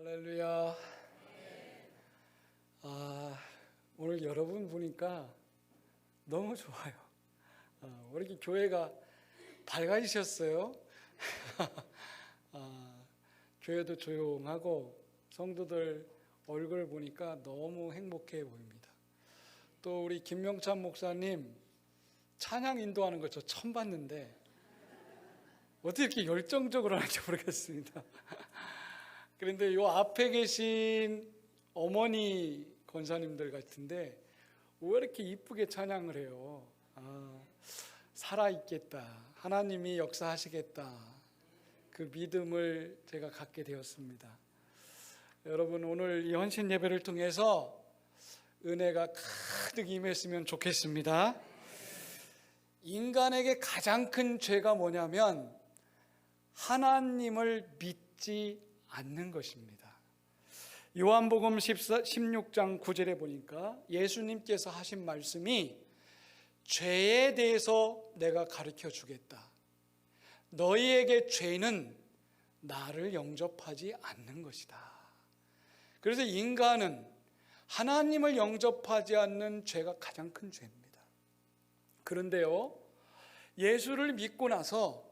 할렐루야. 오늘 여러분 보니까 너무 좋아요. 우리 이렇게 교회가 밝아지셨어요. 교회도 조용하고 성도들 얼굴 보니까 너무 행복해 보입니다. 또 우리 김명찬 목사님 찬양 인도하는 거 저 처음 봤는데 어떻게 이렇게 열정적으로 하는지 모르겠습니다. 그런데 요 앞에 계신 어머니 권사님들 같은데 왜 이렇게 이쁘게 찬양을 해요? 살아있겠다, 하나님이 역사하시겠다, 그 믿음을 제가 갖게 되었습니다. 여러분, 오늘 이 헌신 예배를 통해서 은혜가 가득 임했으면 좋겠습니다. 인간에게 가장 큰 죄가 뭐냐면 하나님을 믿지 않는 것입니다. 요한복음 16장 9절에 보니까 예수님께서 하신 말씀이 죄에 대해서 내가 가르쳐 주겠다. 너희에게 죄는 나를 영접하지 않는 것이다. 그래서 인간은 하나님을 영접하지 않는 죄가 가장 큰 죄입니다. 그런데요, 예수를 믿고 나서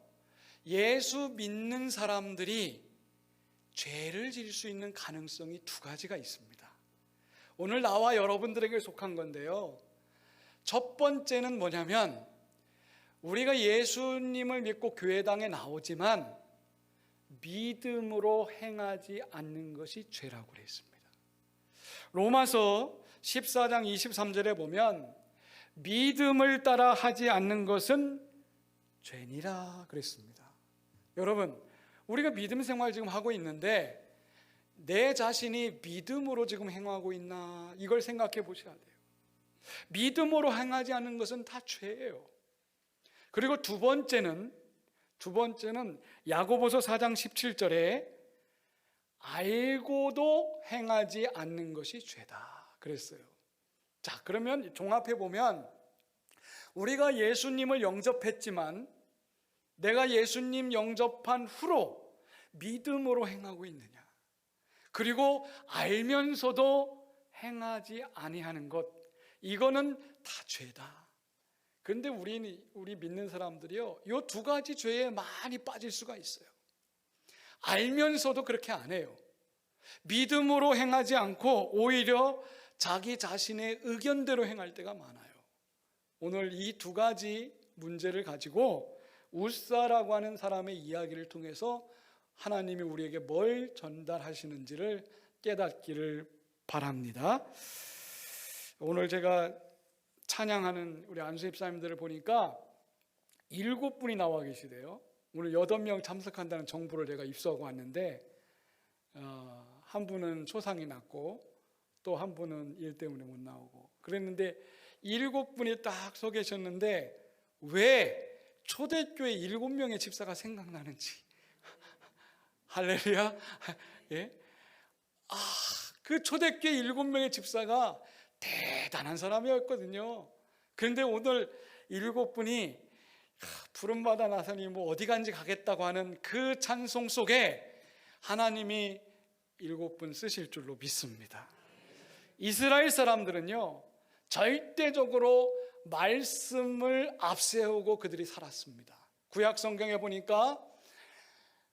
예수 믿는 사람들이 죄를 지을 수 있는 가능성이 두 가지가 있습니다. 오늘 나와 여러분들에게 속한 건데요, 첫 번째는 뭐냐면 우리가 예수님을 믿고 교회당에 나오지만 믿음으로 행하지 않는 것이 죄라고 그랬습니다. 로마서 14장 23절에 보면 믿음을 따라 하지 않는 것은 죄니라 그랬습니다. 여러분, 우리가 믿음 생활 지금 하고 있는데 내 자신이 믿음으로 지금 행하고 있나, 이걸 생각해 보셔야 돼요. 믿음으로 행하지 않는 것은 다 죄예요. 그리고 두 번째는 야고보서 4장 17절에 알고도 행하지 않는 것이 죄다 그랬어요. 자, 그러면 종합해 보면 우리가 예수님을 영접했지만 내가 예수님 영접한 후로 믿음으로 행하고 있느냐, 그리고 알면서도 행하지 아니하는 것, 이거는 다 죄다. 그런데 우리 믿는 사람들이요, 이 두 가지 죄에 많이 빠질 수가 있어요. 알면서도 그렇게 안 해요. 믿음으로 행하지 않고 오히려 자기 자신의 의견대로 행할 때가 많아요. 오늘 이 두 가지 문제를 가지고 우사라고 하는 사람의 이야기를 통해서 하나님이 우리에게 뭘 전달하시는지를 깨닫기를 바랍니다. 오늘 제가 찬양하는 우리 안수 집사님들을 보니까 7분이 나와 계시대요. 오늘 8명 참석한다는 정보를 제가 입수하고 왔는데 한 분은 초상이 났고 또 한 분은 일 때문에 못 나오고 그랬는데 7분이 딱 서 계셨는데 왜 초대교회 7명의 집사가 생각나는지. 할렐루야. 예? 그 초대교회 7명의 집사가 대단한 사람이었거든요. 그런데 오늘 7분이 푸른바다 나선이 어디 간지 가겠다고 하는 그 찬송 속에 하나님이 7분 쓰실 줄로 믿습니다. 이스라엘 사람들은요, 절대적으로 말씀을 앞세우고 그들이 살았습니다. 구약 성경에 보니까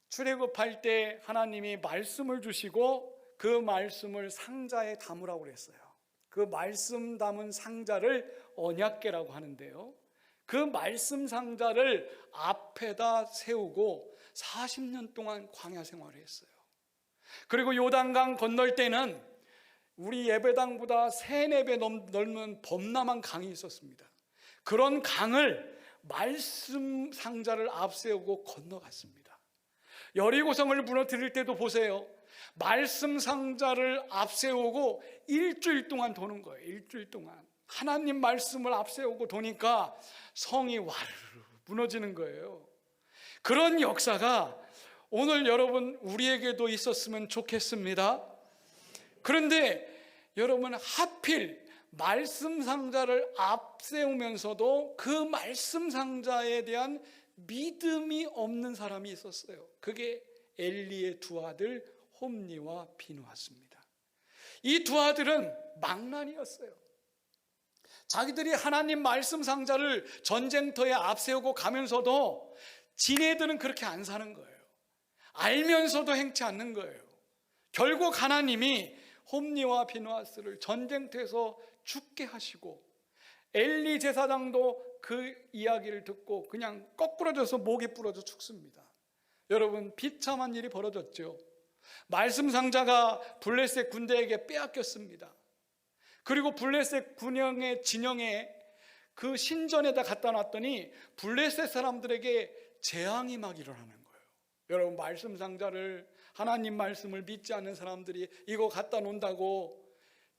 출애굽할 때 하나님이 말씀을 주시고 그 말씀을 상자에 담으라고 그랬어요. 그 말씀 담은 상자를 언약궤라고 하는데요, 그 말씀 상자를 앞에다 세우고 40년 동안 광야 생활을 했어요. 그리고 요단강 건널 때는 우리 예배당보다 3-4배 넓은 범람한 강이 있었습니다. 그런 강을 말씀 상자를 앞세우고 건너갔습니다. 여리고성을 무너뜨릴 때도 보세요. 말씀 상자를 앞세우고 일주일 동안 도는 거예요. 일주일 동안 하나님 말씀을 앞세우고 도니까 성이 와르르 무너지는 거예요. 그런 역사가 오늘 여러분 우리에게도 있었으면 좋겠습니다. 그런데 여러분, 하필 말씀 상자를 앞세우면서도 그 말씀 상자에 대한 믿음이 없는 사람이 있었어요. 그게 엘리의 두 아들 홈니와 비누아스입니다. 이 두 아들은 망난이었어요. 자기들이 하나님 말씀 상자를 전쟁터에 앞세우고 가면서도 지네들은 그렇게 안 사는 거예요. 알면서도 행치 않는 거예요. 결국 하나님이 홈니와 비누아스를 전쟁터에서 죽게 하시고, 엘리 제사장도 그 이야기를 듣고 그냥 거꾸러져서 목이 부러져 죽습니다. 여러분, 비참한 일이 벌어졌죠. 말씀 상자가 블레셋 군대에게 빼앗겼습니다. 그리고 블레셋 군영의 진영에 그 신전에다 갖다 놨더니 블레셋 사람들에게 재앙이 막 일어나는 거예요. 여러분, 말씀 상자를, 하나님 말씀을 믿지 않는 사람들이 이거 갖다 놓는다고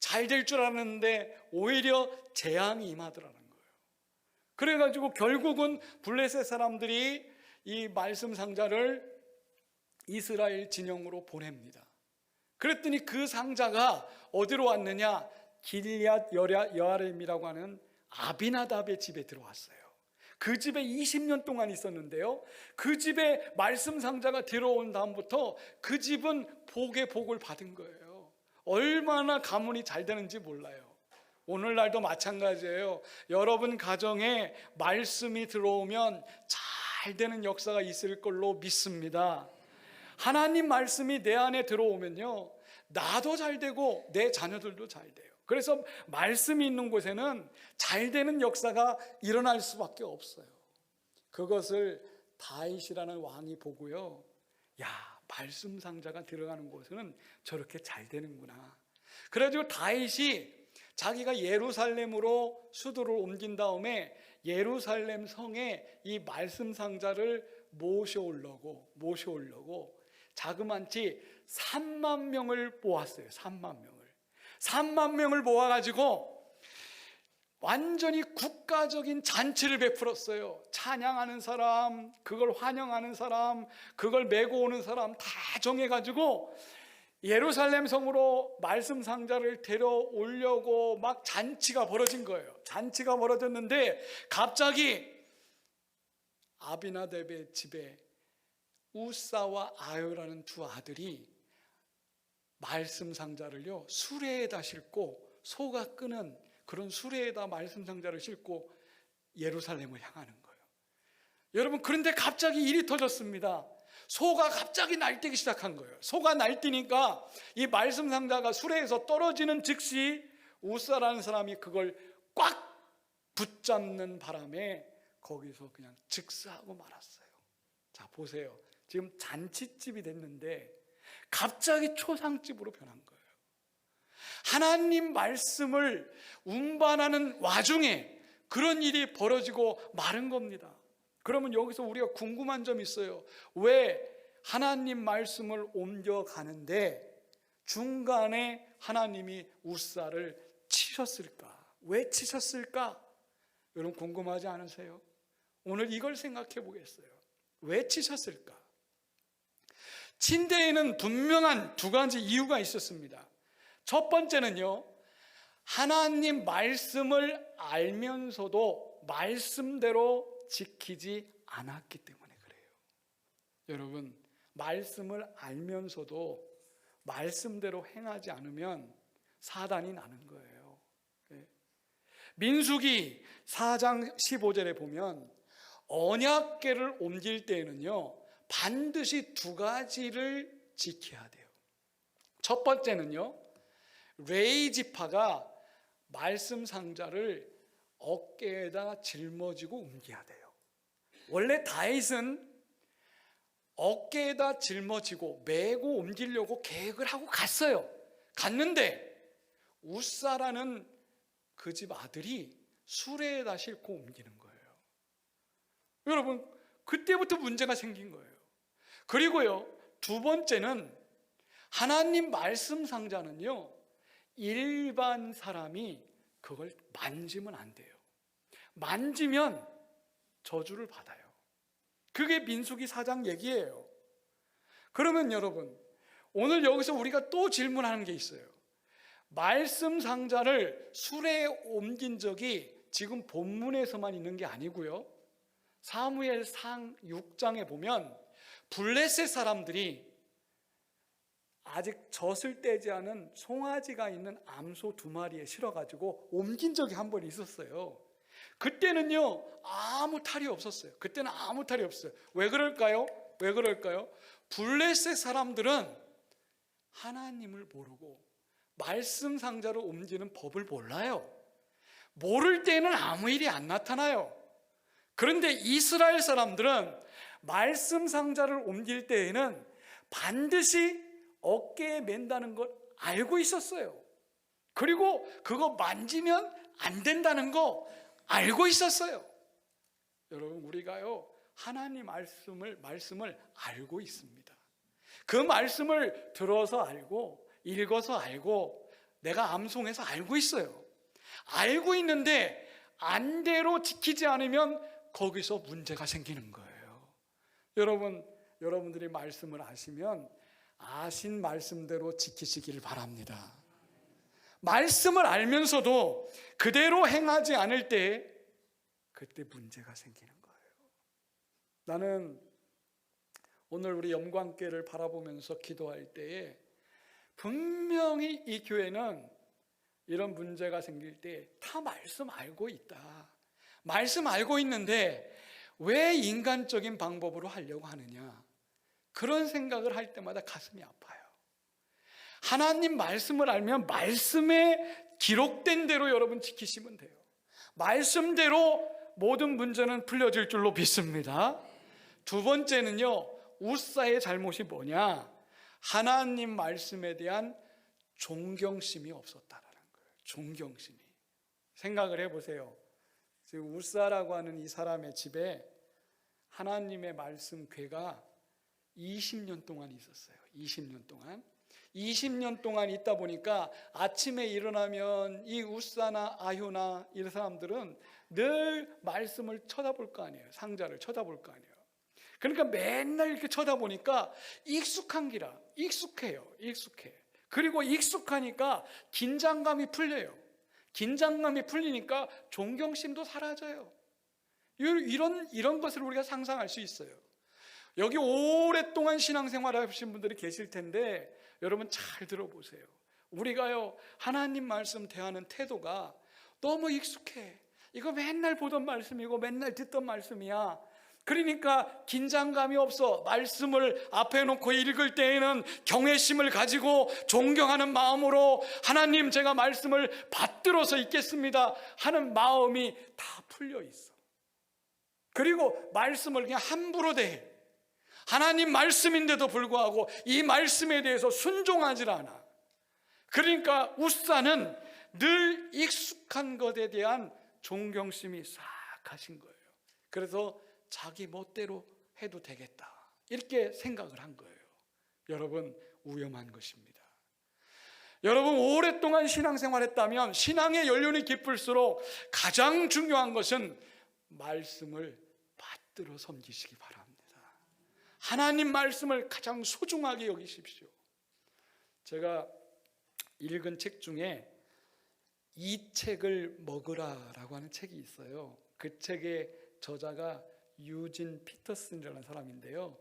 잘 될 줄 알았는데 오히려 재앙이 임하더라는 거예요. 그래가지고 결국은 블레셋 사람들이 이 말씀 상자를 이스라엘 진영으로 보냅니다. 그랬더니 그 상자가 어디로 왔느냐? 길앗 여아림이라고 하는 아비나답의 집에 들어왔어요. 그 집에 20년 동안 있었는데요, 그 집에 말씀 상자가 들어온 다음부터 그 집은 복의 복을 받은 거예요. 얼마나 가문이 잘 되는지 몰라요. 오늘날도 마찬가지예요. 여러분 가정에 말씀이 들어오면 잘 되는 역사가 있을 걸로 믿습니다. 하나님 말씀이 내 안에 들어오면요, 나도 잘 되고 내 자녀들도 잘 돼요. 그래서 말씀이 있는 곳에는 잘 되는 역사가 일어날 수밖에 없어요. 그것을 다윗이라는 왕이 보고요, 야, 말씀 상자가 들어가는 곳에는 저렇게 잘 되는구나. 그래가지고 다윗이 자기가 예루살렘으로 수도를 옮긴 다음에 예루살렘 성에 이 말씀 상자를 모셔오려고 자그만치 3만 명을 모았어요. 3만 명을 모아가지고 완전히 국가적인 잔치를 베풀었어요. 찬양하는 사람, 그걸 환영하는 사람, 그걸 메고 오는 사람 다 정해가지고 예루살렘 성으로 말씀 상자를 데려오려고 막 잔치가 벌어진 거예요. 잔치가 벌어졌는데 갑자기 아비나답의 집에 우사와 아요라는 두 아들이 말씀 상자를요, 수레에다 싣고, 소가 끄는 그런 수레에다 말씀 상자를 싣고 예루살렘을 향하는 거예요. 여러분, 그런데 갑자기 일이 터졌습니다. 소가 갑자기 날뛰기 시작한 거예요. 소가 날뛰니까 이 말씀 상자가 수레에서 떨어지는 즉시 우사라는 사람이 그걸 꽉 붙잡는 바람에 거기서 그냥 즉사하고 말았어요. 자, 보세요. 지금 잔치집이 됐는데 갑자기 초상집으로 변한 거예요. 하나님 말씀을 운반하는 와중에 그런 일이 벌어지고 마른 겁니다. 그러면 여기서 우리가 궁금한 점이 있어요. 왜 하나님 말씀을 옮겨가는데 중간에 하나님이 우사를 치셨을까? 왜 치셨을까? 여러분 궁금하지 않으세요? 오늘 이걸 생각해 보겠어요. 왜 치셨을까? 침대에는 분명한 두 가지 이유가 있었습니다. 첫 번째는요, 하나님 말씀을 알면서도 말씀대로 지키지 않았기 때문에 그래요. 여러분, 말씀을 알면서도 말씀대로 행하지 않으면 사단이 나는 거예요. 민수기 4장 15절에 보면 언약궤를 옮길 때에는요, 반드시 두 가지를 지켜야 돼요. 첫 번째는요, 레위 지파가 말씀 상자를 어깨에다 짊어지고 옮겨야 돼요. 원래 다윗은 어깨에다 짊어지고 메고 옮기려고 계획을 하고 갔는데 우사라는 그 집 아들이 수레에다 싣고 옮기는 거예요. 여러분, 그때부터 문제가 생긴 거예요. 그리고요, 두 번째는 하나님 말씀 상자는요, 일반 사람이 그걸 만지면 안 돼요. 만지면 저주를 받아요. 그게 민수기 4장 얘기예요. 그러면 여러분, 오늘 여기서 우리가 또 질문하는 게 있어요. 말씀 상자를 수레에 옮긴 적이 지금 본문에서만 있는 게 아니고요, 사무엘상 6장에 보면 블레셋 사람들이 아직 젖을 떼지 않은 송아지가 있는 암소 2마리에 실어가지고 옮긴 적이 한 번 있었어요. 그때는요 아무 탈이 없었어요. 그때는 아무 탈이 없어요. 왜 그럴까요? 왜 그럴까요? 블레셋 사람들은 하나님을 모르고 말씀 상자를 옮기는 법을 몰라요. 모를 때는 아무 일이 안 나타나요. 그런데 이스라엘 사람들은 말씀 상자를 옮길 때에는 반드시 어깨에 맨다는 걸 알고 있었어요. 그리고 그거 만지면 안 된다는 거 알고 있었어요. 여러분, 우리가요 하나님 말씀을 알고 있습니다. 그 말씀을 들어서 알고 읽어서 알고 내가 암송해서 알고 있어요. 알고 있는데 안대로 지키지 않으면 거기서 문제가 생기는 거예요. 여러분들이 말씀을 아시면 아신 말씀대로 지키시길 바랍니다. 말씀을 알면서도 그대로 행하지 않을 때 그때 문제가 생기는 거예요. 나는 오늘 우리 영광교회를 바라보면서 기도할 때에 분명히 이 교회는 이런 문제가 생길 때 다 말씀 알고 있다. 말씀 알고 있는데 왜 인간적인 방법으로 하려고 하느냐, 그런 생각을 할 때마다 가슴이 아파요. 하나님 말씀을 알면 말씀에 기록된 대로 여러분 지키시면 돼요. 말씀대로 모든 문제는 풀려질 줄로 믿습니다. 두 번째는요, 우사의 잘못이 뭐냐? 하나님 말씀에 대한 존경심이 없었다라는 거예요. 존경심이. 생각을 해보세요. 지금 우사라고 하는 이 사람의 집에 하나님의 말씀 궤가 20년 동안 있었어요. 20년 동안 있다 보니까 아침에 일어나면 이 우사나 아효나 이 사람들은 늘 말씀을 쳐다볼 거 아니에요. 상자를 쳐다볼 거 아니에요. 그러니까 맨날 이렇게 쳐다보니까 익숙해요. 그리고 익숙하니까 긴장감이 풀려요. 긴장감이 풀리니까 존경심도 사라져요. 이런 것을 우리가 상상할 수 있어요. 여기 오랫동안 신앙생활 하신 분들이 계실 텐데 여러분 잘 들어보세요. 우리가요 하나님 말씀 대하는 태도가 너무 익숙해. 이거 맨날 보던 말씀이고 맨날 듣던 말씀이야. 그러니까 긴장감이 없어. 말씀을 앞에 놓고 읽을 때에는 경외심을 가지고 존경하는 마음으로 하나님 제가 말씀을 받들어서 읽겠습니다 하는 마음이 다 풀려 있어. 그리고 말씀을 그냥 함부로 대해. 하나님 말씀인데도 불구하고 이 말씀에 대해서 순종하지 않아. 그러니까 우사는 늘 익숙한 것에 대한 존경심이 싹 가신 거예요. 그래서 자기 멋대로 해도 되겠다 이렇게 생각을 한 거예요. 여러분, 위험한 것입니다. 여러분, 오랫동안 신앙생활했다면 신앙의 연륜이 깊을수록 가장 중요한 것은 말씀을 받들어 섬기시기 바랍니다. 하나님 말씀을 가장 소중하게 여기십시오. 제가 읽은 책 중에 이 책을 먹으라라고 하는 책이 있어요. 그 책의 저자가 유진 피터슨이라는 사람인데요.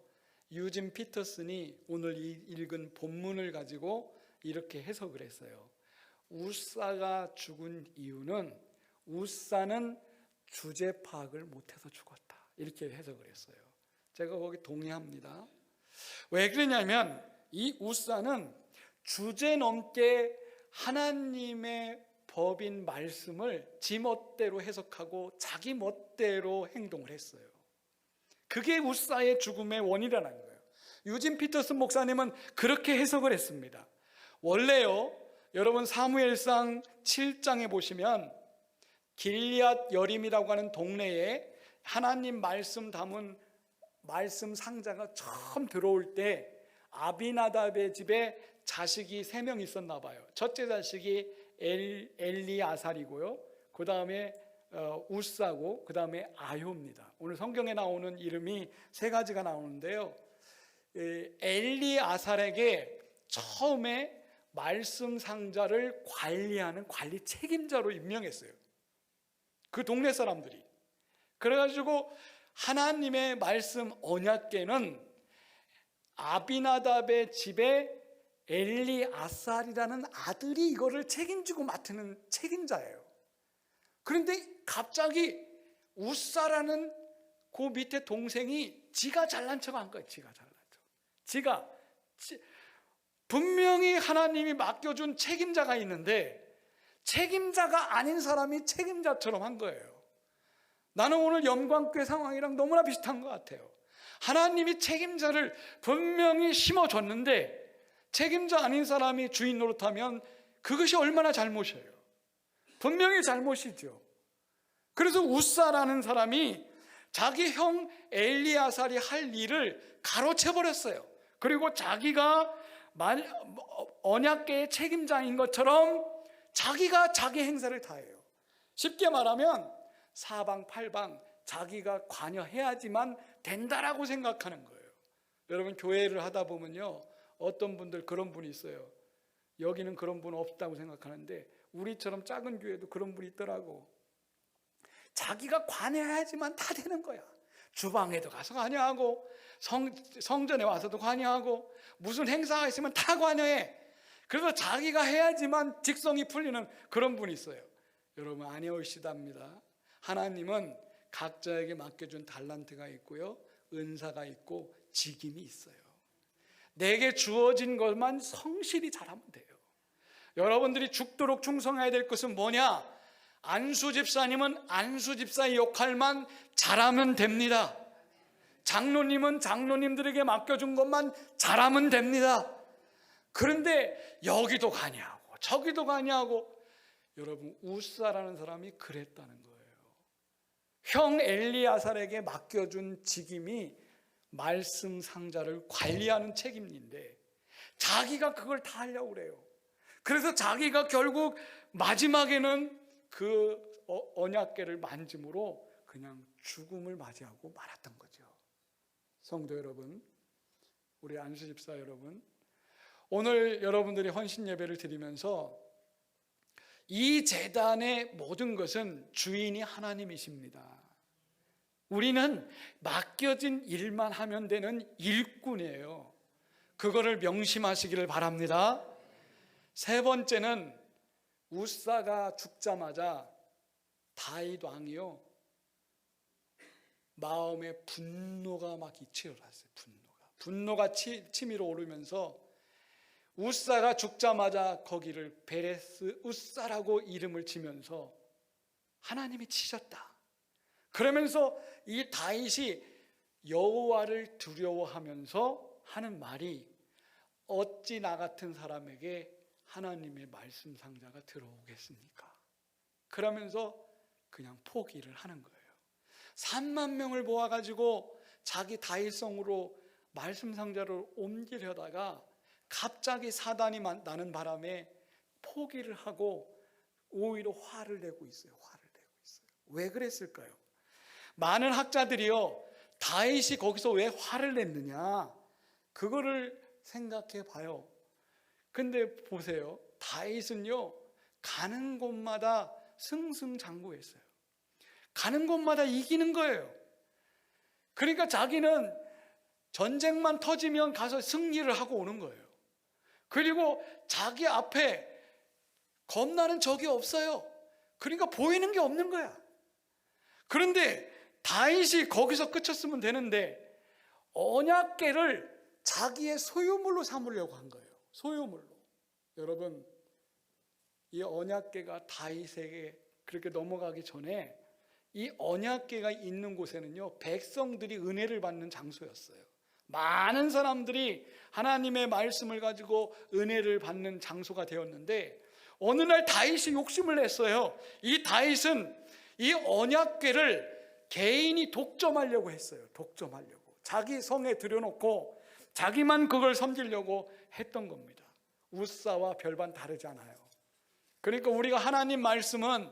유진 피터슨이 오늘 읽은 본문을 가지고 이렇게 해석을 했어요. 우사가 죽은 이유는 우사는 주제 파악을 못해서 죽었다 이렇게 해석을 했어요. 제가 거기 동의합니다. 왜 그러냐면 이 우사는 주제 넘게 하나님의 법인 말씀을 지 멋대로 해석하고 자기 멋대로 행동을 했어요. 그게 우사의 죽음의 원인이라는 거예요. 유진 피터슨 목사님은 그렇게 해석을 했습니다. 원래요, 여러분 사무엘상 7장에 보시면 길리앗 여림이라고 하는 동네에 하나님 말씀 담은 말씀 상자가 처음 들어올 때 아비나답의 집에 자식이 3명 있었나 봐요. 첫째 자식이 엘리아살이고요, 그 다음에 우사고 그 다음에 아효입니다. 오늘 성경에 나오는 이름이 3가지가 나오는데요, 엘리아살에게 처음에 말씀 상자를 관리하는 관리 책임자로 임명했어요. 그 동네 사람들이. 그래가지고 하나님의 말씀 언약궤는 아비나답의 집에 엘리아살이라는 아들이 이거를 책임지고 맡는 책임자예요. 그런데 갑자기 우사라는 그 밑에 동생이 지가 잘난 척한 거예요. 지가 잘난 척. 분명히 하나님이 맡겨준 책임자가 있는데 책임자가 아닌 사람이 책임자처럼 한 거예요. 나는 오늘 영광교회 상황이랑 너무나 비슷한 것 같아요. 하나님이 책임자를 분명히 심어줬는데 책임자 아닌 사람이 주인 노릇하면 그것이 얼마나 잘못이에요. 분명히 잘못이죠. 그래서 우사라는 사람이 자기 형 엘리아살이 할 일을 가로채버렸어요. 그리고 자기가 언약궤의 책임자인 것처럼 자기가 자기 행사를 다 해요. 쉽게 말하면 사방팔방 자기가 관여해야지만 된다라고 생각하는 거예요. 여러분, 교회를 하다 보면요, 어떤 분들 그런 분이 있어요. 여기는 그런 분 없다고 생각하는데 우리처럼 작은 교회도 그런 분이 있더라고. 자기가 관여해야지만 다 되는 거야. 주방에도 가서 관여하고 성전에 와서도 관여하고 무슨 행사가 있으면 다 관여해. 그래서 자기가 해야지만 직성이 풀리는 그런 분이 있어요. 여러분, 아니오시답니다. 하나님은 각자에게 맡겨준 달란트가 있고요, 은사가 있고 직임이 있어요. 내게 주어진 것만 성실히 잘하면 돼요. 여러분들이 죽도록 충성해야 될 것은 뭐냐? 안수 집사님은 안수 집사의 역할만 잘하면 됩니다. 장로님은 장로님들에게 맡겨준 것만 잘하면 됩니다. 그런데 여기도 관여하고 저기도 관여하고, 여러분, 우사라는 사람이 그랬다는 거예요. 형 엘리아살에게 맡겨준 직임이 말씀 상자를 관리하는 책임인데 자기가 그걸 다 하려고 그래요. 그래서 자기가 결국 마지막에는 그 언약궤를 만짐으로 그냥 죽음을 맞이하고 말았던 거죠. 성도 여러분, 우리 안수집사 여러분, 오늘 여러분들이 헌신 예배를 드리면서 이 제단의 모든 것은 주인이 하나님이십니다. 우리는 맡겨진 일만 하면 되는 일꾼이에요. 그거를 명심하시기를 바랍니다. 세 번째는 우사가 죽자마자 다윗 왕이요, 마음에 분노가 막 치밀었어요. 분노가 치밀어 오르면서 우사가 죽자마자 거기를 베레스 우사라고 이름을 지면서 하나님이 치셨다. 그러면서 이 다윗이 여호와를 두려워하면서 하는 말이, 어찌 나 같은 사람에게 하나님의 말씀 상자가 들어오겠습니까? 그러면서 그냥 포기를 하는 거예요. 3만 명을 모아가지고 자기 다윗성으로 말씀 상자를 옮기려다가 갑자기 사단이 나는 바람에 포기를 하고 오히려 화를 내고 있어요. 왜 그랬을까요? 많은 학자들이요, 다윗이 거기서 왜 화를 냈느냐, 그거를 생각해 봐요. 근데 보세요, 다윗은요, 가는 곳마다 승승장구했어요. 가는 곳마다 이기는 거예요. 그러니까 자기는 전쟁만 터지면 가서 승리를 하고 오는 거예요. 그리고 자기 앞에 겁나는 적이 없어요. 그러니까 보이는 게 없는 거야. 그런데 다윗이 거기서 그쳤으면 되는데 언약궤를 자기의 소유물로 삼으려고 한 거예요. 소유물로. 여러분, 이 언약궤가 다윗에게 그렇게 넘어가기 전에 이 언약궤가 있는 곳에는요, 백성들이 은혜를 받는 장소였어요. 많은 사람들이 하나님의 말씀을 가지고 은혜를 받는 장소가 되었는데 어느 날 다윗이 욕심을 냈어요. 이 다윗은 이 언약궤를 개인이 독점하려고 했어요. 독점하려고. 자기 성에 들여놓고 자기만 그걸 섬기려고 했던 겁니다. 우사와 별반 다르지 않아요. 그러니까 우리가 하나님 말씀은,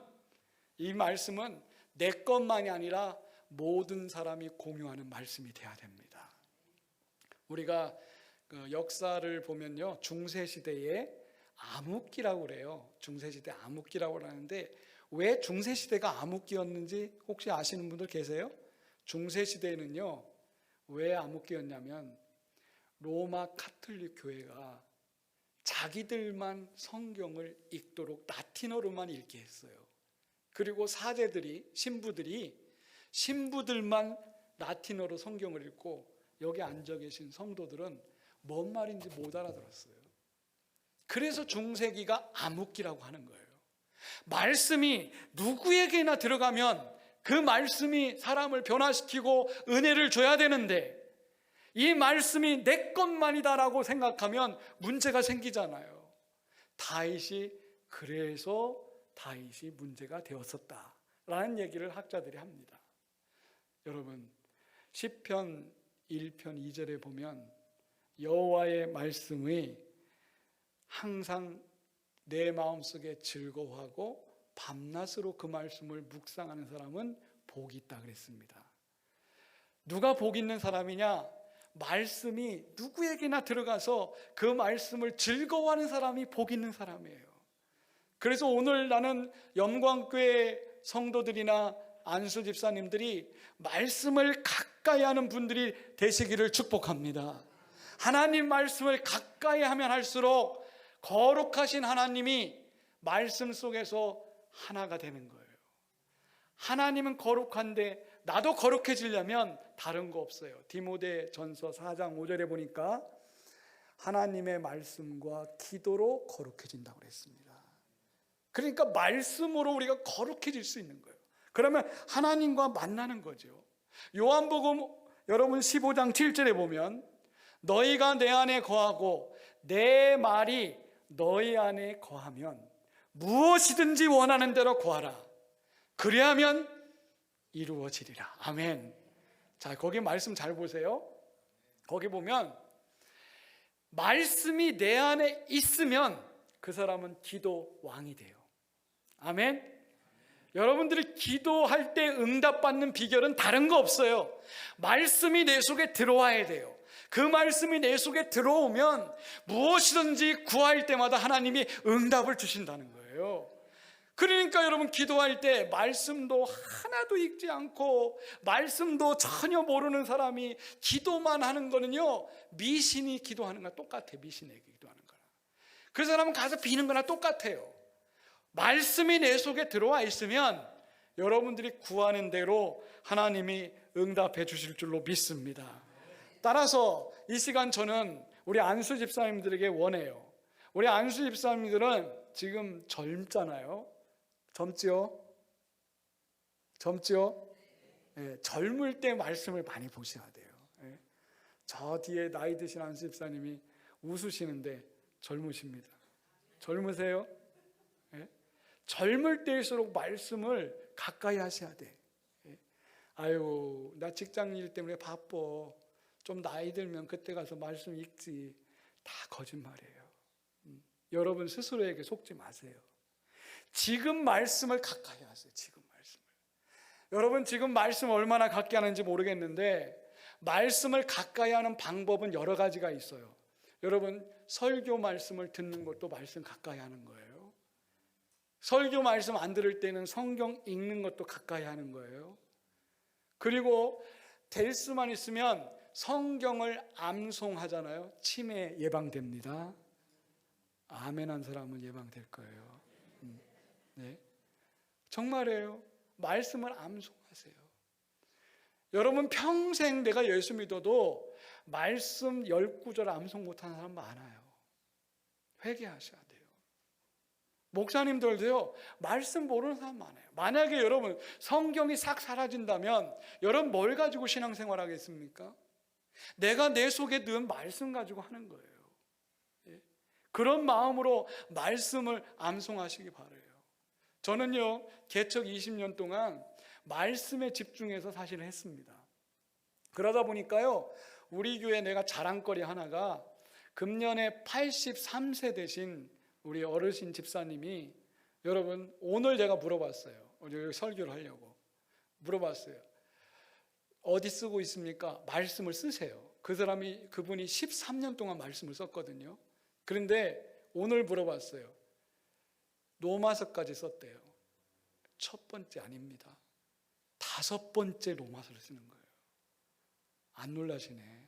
이 말씀은 내 것만이 아니라 모든 사람이 공유하는 말씀이 돼야 됩니다. 우리가 그 역사를 보면요, 중세시대에 암흑기라고 그래요. 중세시대 암흑기라고 하는데 왜 중세시대가 암흑기였는지 혹시 아시는 분들 계세요? 중세시대에는요, 왜 암흑기였냐면 로마 카톨릭 교회가 자기들만 성경을 읽도록 라틴어로만 읽게 했어요. 그리고 사제들이, 신부들만 라틴어로 성경을 읽고 여기 앉아 계신 성도들은 뭔 말인지 못 알아들었어요. 그래서 중세기가 암흑기라고 하는 거예요. 말씀이 누구에게나 들어가면 그 말씀이 사람을 변화시키고 은혜를 줘야 되는데, 이 말씀이 내 것만이다라고 생각하면 문제가 생기잖아요. 그래서 다윗이 문제가 되었었다라는 얘기를 학자들이 합니다. 여러분, 시편 1편 2절에 보면 여호와의 말씀이 항상 내 마음속에 즐거워하고 밤낮으로 그 말씀을 묵상하는 사람은 복이 있다 그랬습니다. 누가 복 있는 사람이냐? 말씀이 누구에게나 들어가서 그 말씀을 즐거워하는 사람이 복 있는 사람이에요. 그래서 오늘 나는 영광교회 성도들이나 안수 집사님들이 말씀을 가까이 하는 분들이 되시기를 축복합니다. 하나님 말씀을 가까이 하면 할수록 거룩하신 하나님이 말씀 속에서 하나가 되는 거예요. 하나님은 거룩한데 나도 거룩해지려면 다른 거 없어요. 디모데전서 4장 5절에 보니까 하나님의 말씀과 기도로 거룩해진다고 그랬습니다. 그러니까 말씀으로 우리가 거룩해질 수 있는 거예요. 그러면 하나님과 만나는 거죠. 요한복음 여러분 15장 7절에 보면 너희가 내 안에 거하고 내 말이 너희 안에 거하면 무엇이든지 원하는 대로 구하라. 그리하면 이루어지리라. 아멘. 자, 거기 말씀 잘 보세요. 거기 보면 말씀이 내 안에 있으면 그 사람은 기도 왕이 돼요. 아멘. 여러분들이 기도할 때 응답받는 비결은 다른 거 없어요. 말씀이 내 속에 들어와야 돼요. 그 말씀이 내 속에 들어오면 무엇이든지 구할 때마다 하나님이 응답을 주신다는 거예요. 그러니까 여러분 기도할 때 말씀도 하나도 읽지 않고 말씀도 전혀 모르는 사람이 기도만 하는 거는요, 미신이 기도하는 거랑 똑같아요. 미신에게 기도하는 거랑. 그 사람은 가서 비는 거랑 똑같아요. 말씀이 내 속에 들어와 있으면 여러분들이 구하는 대로 하나님이 응답해 주실 줄로 믿습니다. 따라서 이 시간 저는 우리 안수 집사님들에게 원해요. 우리 안수 집사님들은 지금 젊잖아요. 젊지요? 네, 젊을 때 말씀을 많이 보셔야 돼요. 네. 저 뒤에 나이 드신 안수 집사님이 웃으시는데 젊으십니다. 젊으세요? 네. 젊을 때일수록 말씀을 가까이 하셔야 돼. 네. 아유, 나 직장 일 때문에 바빠. 좀 나이 들면 그때 가서 말씀 읽지. 다 거짓말이에요. 여러분 스스로에게 속지 마세요. 지금 말씀을 가까이 하세요. 지금 말씀을. 여러분 지금 말씀 얼마나 가까이 하는지 모르겠는데 말씀을 가까이 하는 방법은 여러 가지가 있어요. 여러분 설교 말씀을 듣는 것도 말씀 가까이 하는 거예요. 설교 말씀 안 들을 때는 성경 읽는 것도 가까이 하는 거예요. 그리고 될 수만 있으면 성경을 암송하잖아요. 치매 예방됩니다. 아멘한 사람은 예방될 거예요. 네, 정말이에요. 말씀을 암송하세요. 여러분 평생 내가 예수 믿어도 말씀 10구절 암송 못하는 사람 많아요. 회개하셔야 돼요. 목사님들도요 말씀 모르는 사람 많아요. 만약에 여러분 성경이 싹 사라진다면 여러분 뭘 가지고 신앙생활 하겠습니까? 내가 내 속에 넣은 말씀 가지고 하는 거예요. 예? 그런 마음으로 말씀을 암송하시기 바라요. 저는요 개척 20년 동안 말씀에 집중해서 사실 했습니다. 그러다 보니까요 우리 교회 내가 자랑거리 하나가 금년에 83세 되신 우리 어르신 집사님이, 여러분 오늘 제가 물어봤어요. 여기 설교를 하려고 물어봤어요. 어디 쓰고 있습니까? 말씀을 쓰세요. 그분이 13년 동안 말씀을 썼거든요. 그런데 오늘 물어봤어요. 로마서까지 썼대요. 첫 번째 아닙니다. 5번째 로마서를 쓰는 거예요. 안 놀라시네.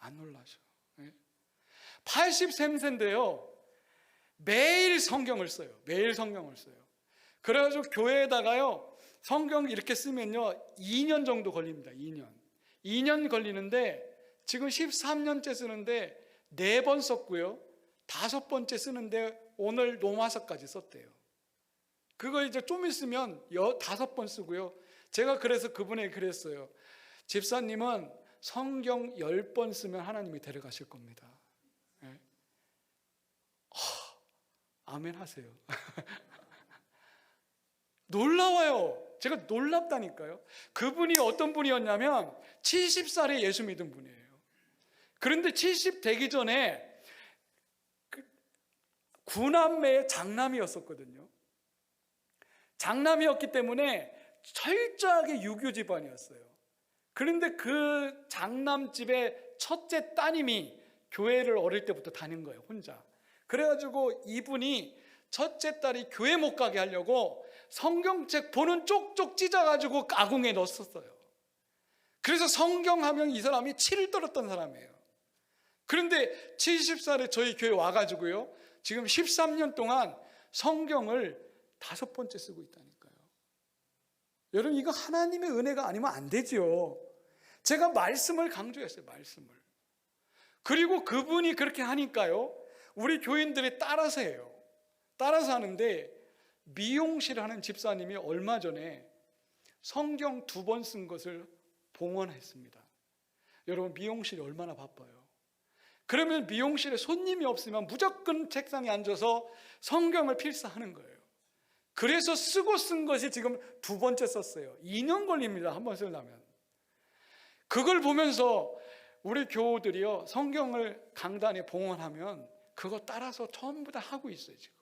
안 놀라셔. 네? 83세인데요. 매일 성경을 써요. 매일 성경을 써요. 그래가지고 교회에다가요, 성경 이렇게 쓰면요, 2년 정도 걸립니다. 2년 걸리는데, 지금 13년째 쓰는데 4번 썼고요. 5번째 쓰는데 오늘 노마서까지 썼대요. 그거 이제 좀 있으면 5번 쓰고요. 제가 그래서 그분에게 그랬어요. 집사님은 성경 10번 쓰면 하나님이 데려가실 겁니다. 네. 아멘 하세요. 놀라워요. 제가 놀랍다니까요. 그분이 어떤 분이었냐면 70살에 예수 믿은 분이에요. 그런데 70 되기 전에 구남매의 장남이었었거든요. 장남이었기 때문에 철저하게 유교 집안이었어요. 그런데 그 장남집의 첫째 따님이 교회를 어릴 때부터 다닌 거예요, 혼자. 그래가지고 이분이 첫째 딸이 교회 못 가게 하려고 성경책 보는 쪽쪽 찢어가지고 아궁에 넣었어요. 그래서 성경하면 이 사람이 치를 떨었던 사람이에요. 그런데 70살에 저희 교회 와가지고요, 지금 13년 동안 성경을 5번째 쓰고 있다니까요. 여러분, 이거 하나님의 은혜가 아니면 안 되죠. 제가 말씀을 강조했어요, 말씀을. 그리고 그분이 그렇게 하니까요, 우리 교인들이 따라서 해요. 따라서 하는데, 미용실 하는 집사님이 얼마 전에 성경 2번 쓴 것을 봉헌했습니다. 여러분, 미용실이 얼마나 바빠요. 그러면 미용실에 손님이 없으면 무조건 책상에 앉아서 성경을 필사하는 거예요. 그래서 쓰고 쓴 것이 지금 2번째 썼어요. 2년 걸립니다, 한 번 쓰려면. 그걸 보면서 우리 교우들이요, 성경을 강단에 봉헌하면 그거 따라서 전부 다 하고 있어요. 지금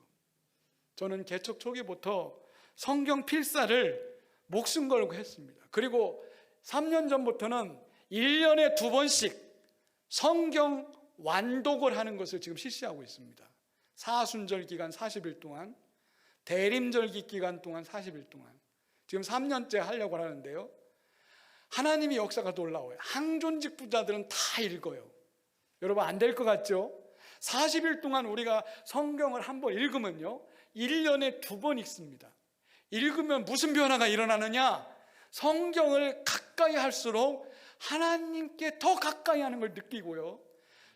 저는 개척 초기부터 성경 필사를 목숨 걸고 했습니다. 그리고 3년 전부터는 1년에 2번씩 성경 완독을 하는 것을 지금 실시하고 있습니다. 사순절 기간 40일 동안, 대림절기 기간 동안 40일 동안, 지금 3년째 하려고 하는데요, 하나님의 역사가 놀라워요. 항존직 부자들은 다 읽어요. 여러분, 안 될 것 같죠? 40일 동안 우리가 성경을 한번 읽으면요, 1년에 2번 읽습니다. 읽으면 무슨 변화가 일어나느냐? 성경을 가까이 할수록 하나님께 더 가까이 하는 걸 느끼고요,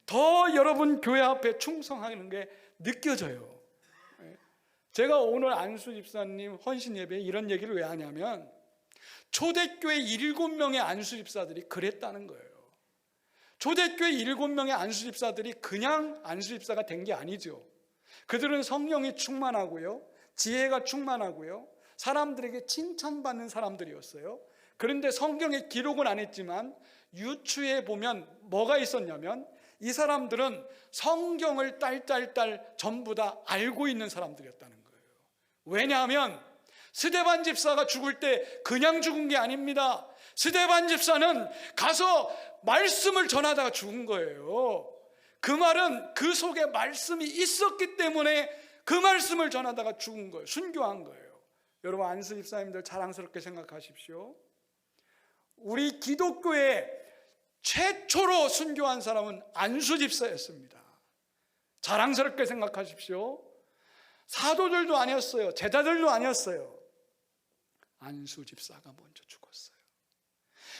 더 여러분 교회 앞에 충성하는 게 느껴져요. 제가 오늘 안수 집사님 헌신 예배에 이런 얘기를 왜 하냐면, 초대교회 7명의 안수 집사들이 그랬다는 거예요. 초대교회 7명의 안수 집사들이 그냥 안수 집사가 된 게 아니죠. 그들은 성령이 충만하고요, 지혜가 충만하고요, 사람들에게 칭찬받는 사람들이었어요. 그런데 성경에 기록은 안 했지만 유추해 보면 뭐가 있었냐면, 이 사람들은 성경을 딸딸딸 전부 다 알고 있는 사람들이었다는 거예요. 왜냐하면 스데반 집사가 죽을 때 그냥 죽은 게 아닙니다. 스데반 집사는 가서 말씀을 전하다가 죽은 거예요. 그 말은 그 속에 말씀이 있었기 때문에 그 말씀을 전하다가 죽은 거예요. 순교한 거예요. 여러분, 안수 집사님들 자랑스럽게 생각하십시오. 우리 기독교의 최초로 순교한 사람은 안수 집사였습니다. 자랑스럽게 생각하십시오. 사도들도 아니었어요. 제자들도 아니었어요. 안수 집사가 먼저 죽었어요.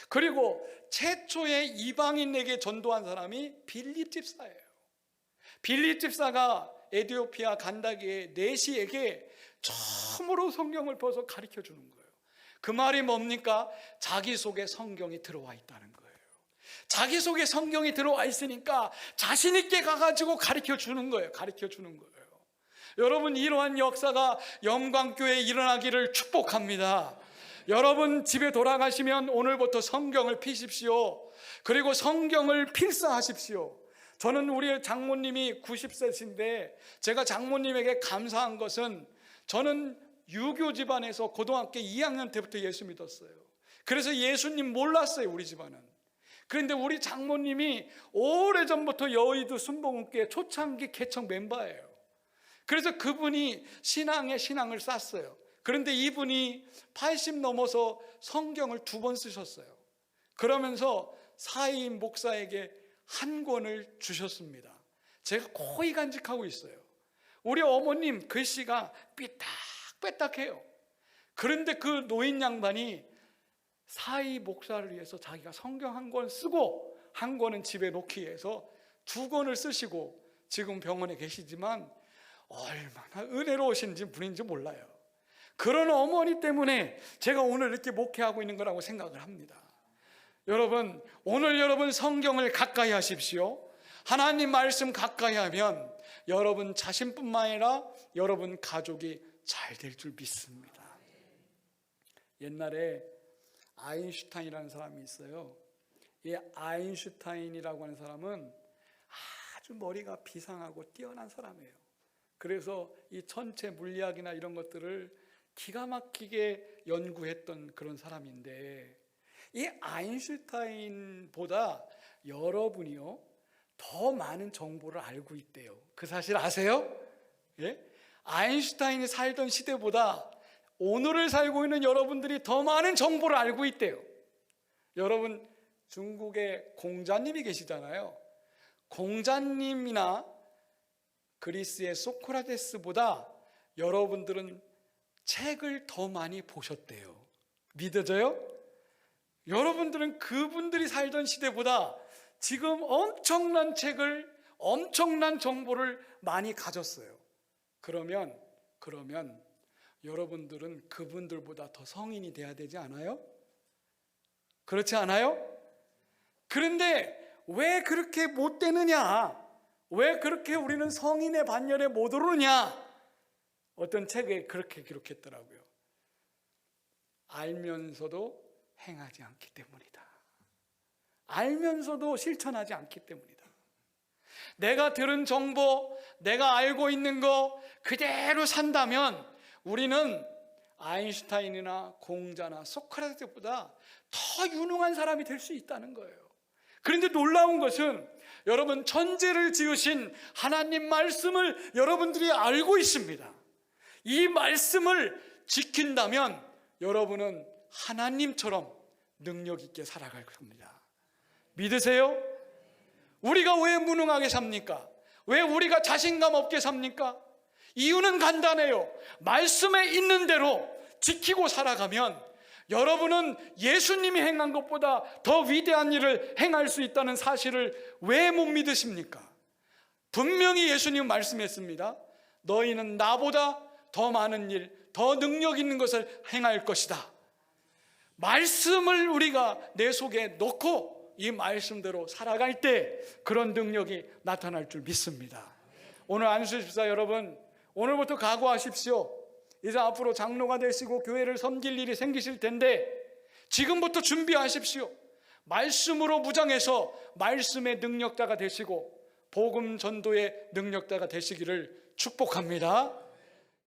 그리고 최초의 이방인에게 전도한 사람이 빌립 집사예요. 빌립 집사가 에티오피아 간다기에 내시에게 처음으로 성경을 벗어 가르쳐 주는 거예요. 그 말이 뭡니까? 자기 속에 성경이 들어와 있다는 거예요. 자기 속에 성경이 들어와 있으니까 자신 있게 가가지고 가르쳐 주는 거예요. 가르쳐 주는 거예요. 여러분, 이러한 역사가 영광교회에 일어나기를 축복합니다. 여러분, 집에 돌아가시면 오늘부터 성경을 피십시오. 그리고 성경을 필사하십시오. 저는 우리 장모님이 90세신데 제가 장모님에게 감사한 것은, 저는 유교 집안에서 고등학교 2학년 때부터 예수 믿었어요. 그래서 예수님 몰랐어요, 우리 집안은. 그런데 우리 장모님이 오래전부터 여의도 순복음교회 초창기 개척 멤버예요. 그래서 그분이 신앙을 쌓았어요. 그런데 이분이 80 넘어서 성경을 2번 쓰셨어요. 그러면서 사이인 목사에게 한 권을 주셨습니다. 제가 거의 간직하고 있어요. 우리 어머님 글씨가 삐딱삐딱해요. 그런데 그 노인 양반이 사이 목사를 위해서 자기가 성경 한 권 쓰고 한 권은 집에 놓기 위해서 2권을 쓰시고 지금 병원에 계시지만 얼마나 은혜로우신 분인지 몰라요. 그런 어머니 때문에 제가 오늘 이렇게 목회하고 있는 거라고 생각을 합니다. 여러분, 오늘 여러분 성경을 가까이 하십시오. 하나님 말씀 가까이 하면 여러분 자신뿐만 아니라 여러분 가족이 잘 될 줄 믿습니다. 옛날에 아인슈타인이라는 사람이 있어요. 이 아인슈타인이라고 하는 사람은 아주 머리가 비상하고 뛰어난 사람이에요. 그래서 이 천체 물리학이나 이런 것들을 기가 막히게 연구했던 그런 사람인데, 이 아인슈타인보다 여러분이요 더 많은 정보를 알고 있대요. 그 사실 아세요? 예? 아인슈타인이 살던 시대보다 오늘을 살고 있는 여러분들이 더 많은 정보를 알고 있대요. 여러분, 중국에 공자님이 계시잖아요. 공자님이나 그리스의 소크라테스보다 여러분들은 책을 더 많이 보셨대요. 믿어져요? 여러분들은 그분들이 살던 시대보다 지금 엄청난 책을, 엄청난 정보를 많이 가졌어요. 그러면 여러분들은 그분들보다 더 성인이 돼야 되지 않아요? 그렇지 않아요? 그런데 왜 그렇게 못 되느냐? 왜 그렇게 우리는 성인의 반열에 못 오르냐? 어떤 책에 그렇게 기록했더라고요. 알면서도 행하지 않기 때문이다. 알면서도 실천하지 않기 때문이다. 내가 들은 정보, 내가 알고 있는 거 그대로 산다면 우리는 아인슈타인이나 공자나 소크라테스보다 더 유능한 사람이 될 수 있다는 거예요. 그런데 놀라운 것은 여러분, 천지를 지으신 하나님 말씀을 여러분들이 알고 있습니다. 이 말씀을 지킨다면 여러분은 하나님처럼 능력 있게 살아갈 겁니다. 믿으세요? 우리가 왜 무능하게 삽니까? 왜 우리가 자신감 없게 삽니까? 이유는 간단해요. 말씀에 있는 대로 지키고 살아가면 여러분은 예수님이 행한 것보다 더 위대한 일을 행할 수 있다는 사실을 왜 못 믿으십니까? 분명히 예수님 말씀했습니다. 너희는 나보다 더 많은 일, 더 능력 있는 것을 행할 것이다. 말씀을 우리가 내 속에 넣고 이 말씀대로 살아갈 때 그런 능력이 나타날 줄 믿습니다. 오늘 안수집사 여러분, 오늘부터 각오하십시오. 이제 앞으로 장로가 되시고 교회를 섬길 일이 생기실 텐데 지금부터 준비하십시오. 말씀으로 무장해서 말씀의 능력자가 되시고 복음 전도의 능력자가 되시기를 축복합니다.